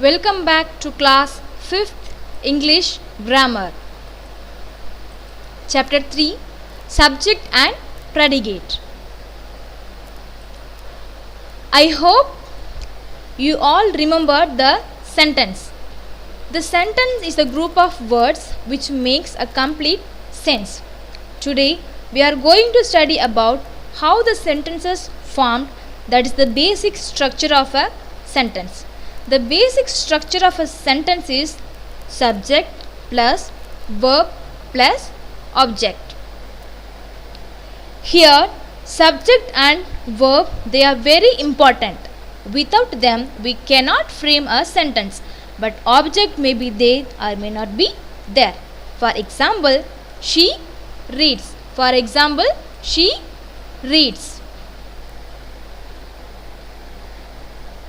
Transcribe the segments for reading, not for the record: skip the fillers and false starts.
Welcome back to class 5th English Grammar. Chapter 3 Subject and Predicate. I hope you all remember the sentence. The sentence is a group of words which makes a complete sense. Today we are going to study about how the sentences formed, that is the basic structure of a sentence. The basic structure of a sentence is subject plus verb plus object. Here subject and verb, they are very important. Without them we cannot frame a sentence, but object may be there or may not be there. For example, she reads. For example, she reads.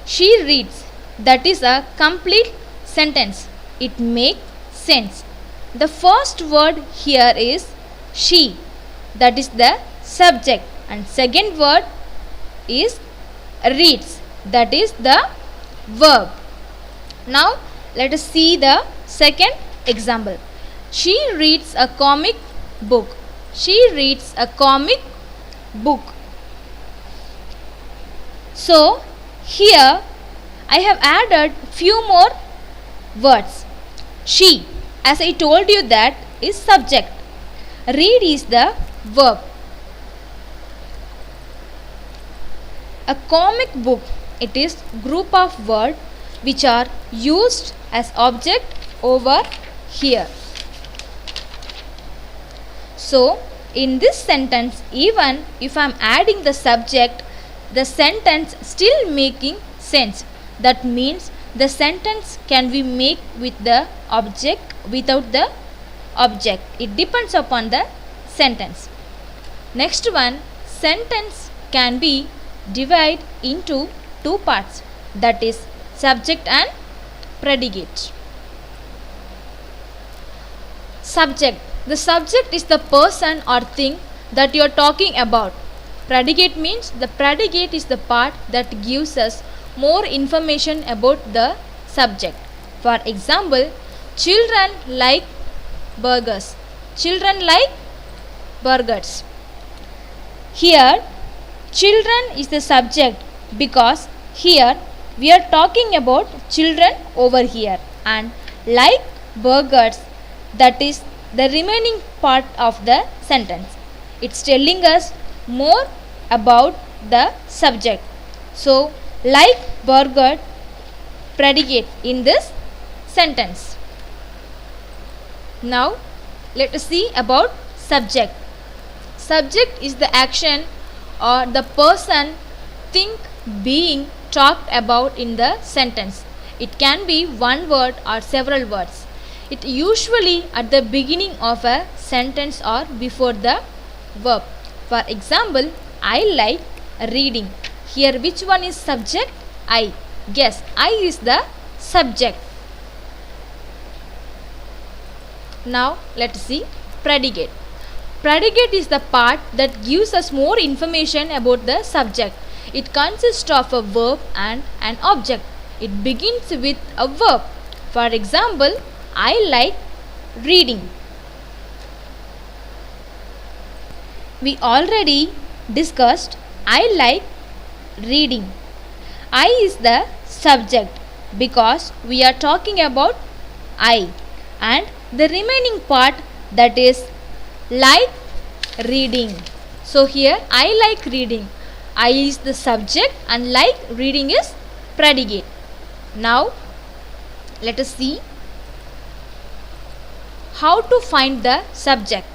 She reads. That is a complete sentence. It makes sense. The first word here is she. That is the subject. And second word is reads. That is the verb. Now let us see the second example. She reads a comic book. She reads a comic book. So here I have added few more words. She, as I told you, that is subject. Read is the verb. A comic book, it is group of words which are used as object over here. So in this sentence, even if I am adding the subject, the sentence still making sense. That means the sentence can be made with the object, without the object. It depends upon the sentence. Next one, sentence can be divided into two parts, that is subject and predicate. Subject. The subject is the person or thing that you are talking about. Predicate means the predicate is the part that gives us more information about the subject. For example, children like burgers. Children like burgers. Here children is the subject because here we are talking about children over here, and like burgers, that is the remaining part of the sentence. It's telling us more about the subject. So like burger, predicate in this sentence. Now let us see about subject. Subject is the action or the person, thing, being talked about in the sentence. It can be one word or several words. It usually at the beginning of a sentence or before the verb. For example, I like reading. Here which one is subject? I. Yes, I is the subject. Now let us see predicate. Predicate is the part that gives us more information about the subject. It consists of a verb and an object. It begins with a verb. For example, I like reading. We already discussed I like reading. I is the subject because we are talking about I, and the remaining part, that is like reading. So here I like reading. I is the subject and like reading is predicate. Now let us see how to find the subject.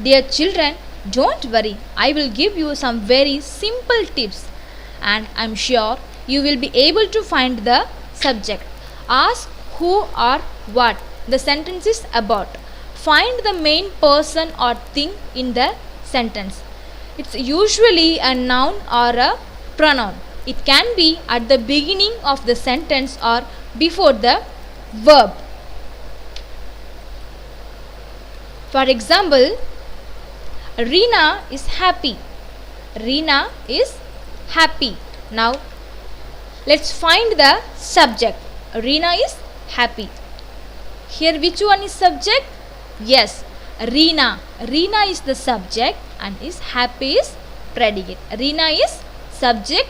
Dear children, don't worry, I will give you some very simple tips, and I am sure you will be able to find the subject. Ask who or what the sentence is about. Find the main person or thing in the sentence. It's usually a noun or a pronoun. It can be at the beginning of the sentence or before the verb. For example, Reena is happy. Reena is happy. Now let's find the subject. Reena is happy. Here which one is subject? Yes, Reena. Reena is the subject and is happy is predicate. Reena is subject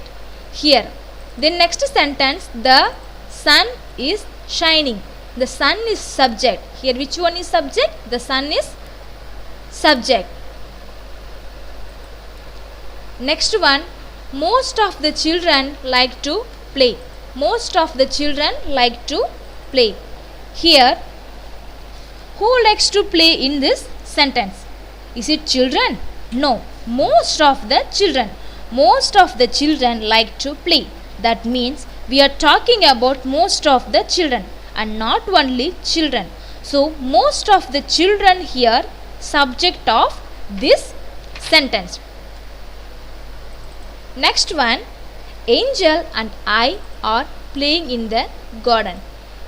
here. Then next sentence, the sun is shining. The sun is subject. Here which one is subject? The sun is subject. Next one, most of the children like to play. Most of the children like to play. Here, who likes to play in this sentence? Is it children? No. Most of the children. Most of the children like to play. That means we are talking about most of the children and not only children. So, most of the children here subject of this sentence. Next one, Angel and I are playing in the garden.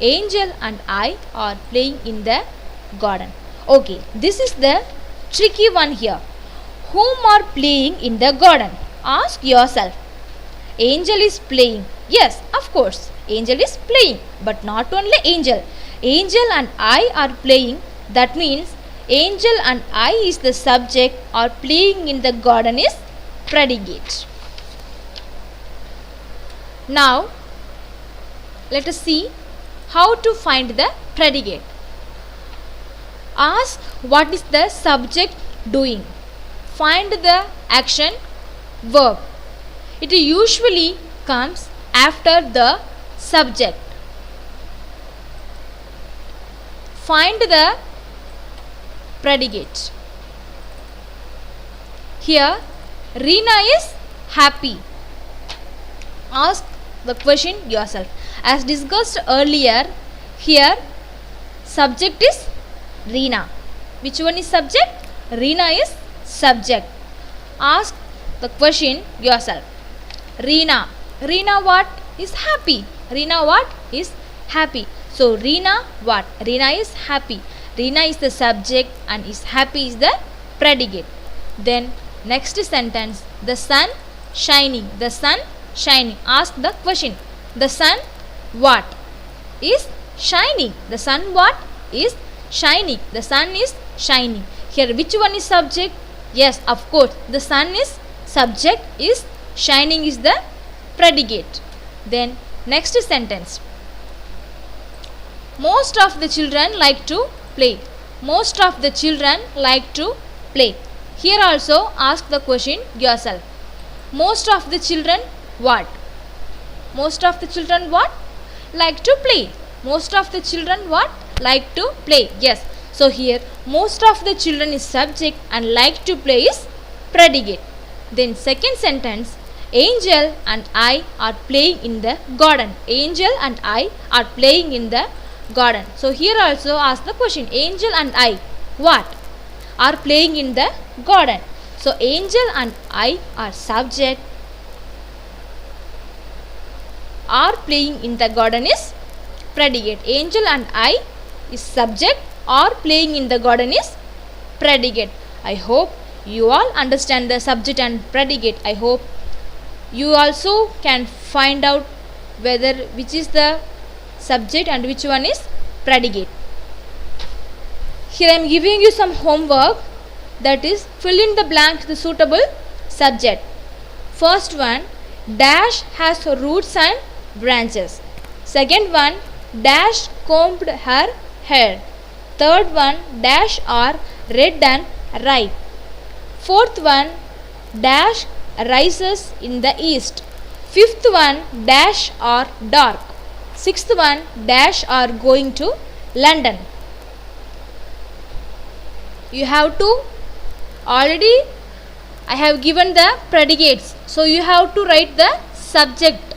Angel and I are playing in the garden. Okay, this is the tricky one here. Whom are playing in the garden? Ask yourself. Angel is playing. Yes, of course, Angel is playing, but not only Angel. Angel and I are playing. That means Angel and I is the subject, or playing in the garden is predicate. Now, let us see how to find the predicate. Ask what is the subject doing. Find the action verb. It usually comes after the subject. Find the predicate. Here, Reena is happy. Ask the question yourself. As discussed earlier, here subject is Reena. Which one is subject? Reena is subject. Ask the question yourself. Reena. Reena what? Is happy. Reena what? Is happy. So Reena what? Reena is happy. Reena is the subject and is happy is the predicate. Then next sentence, the sun shining. The sun shining. Ask the question. The sun what? Is shining. The sun what? Is shining. The sun is shining. Here which one is subject? Yes, of course, the sun is subject, is shining is the predicate. Then next sentence. Most of the children like to play. Most of the children like to play. Here also ask the question yourself. Most of the children what? Most of the children what? Like to play. Most of the children what? Like to play. Yes. So here most of the children is subject and like to play is predicate. Then second sentence, Angel and I are playing in the garden. Angel and I are playing in the garden. So here also ask the question, Angel and I what? Are playing in the garden. So Angel and I are subject. Are playing in the garden is predicate. Angel and I is subject. Or playing in the garden is predicate. I hope you all understand the subject and predicate. I hope you also can find out whether which is the subject and which one is predicate. Here I am giving you some homework, that is fill in the blank the suitable subject. First one, dash has roots and branches. Second one, dash combed her hair. Third one, dash are red and ripe. Fourth one, dash rises in the east. Fifth one, dash are dark. Sixth one, dash are going to London. You have to already, I have given the predicates. So you have to write the subject.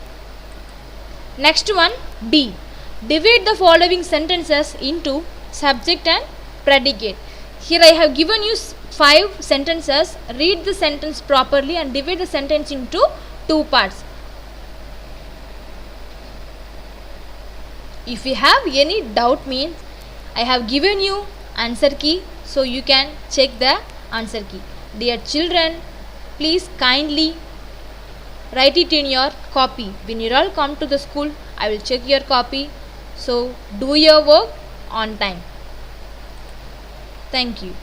Next one, D. Divide the following sentences into subject and predicate. Here I have given you 5 sentences. Read the sentence properly and divide the sentence into 2 parts. If you have any doubt, means I have given you answer key, so you can check the answer key. Dear children, please kindly write it in your copy. When you all come to the school, I will check your copy So do your work on time. Thank you.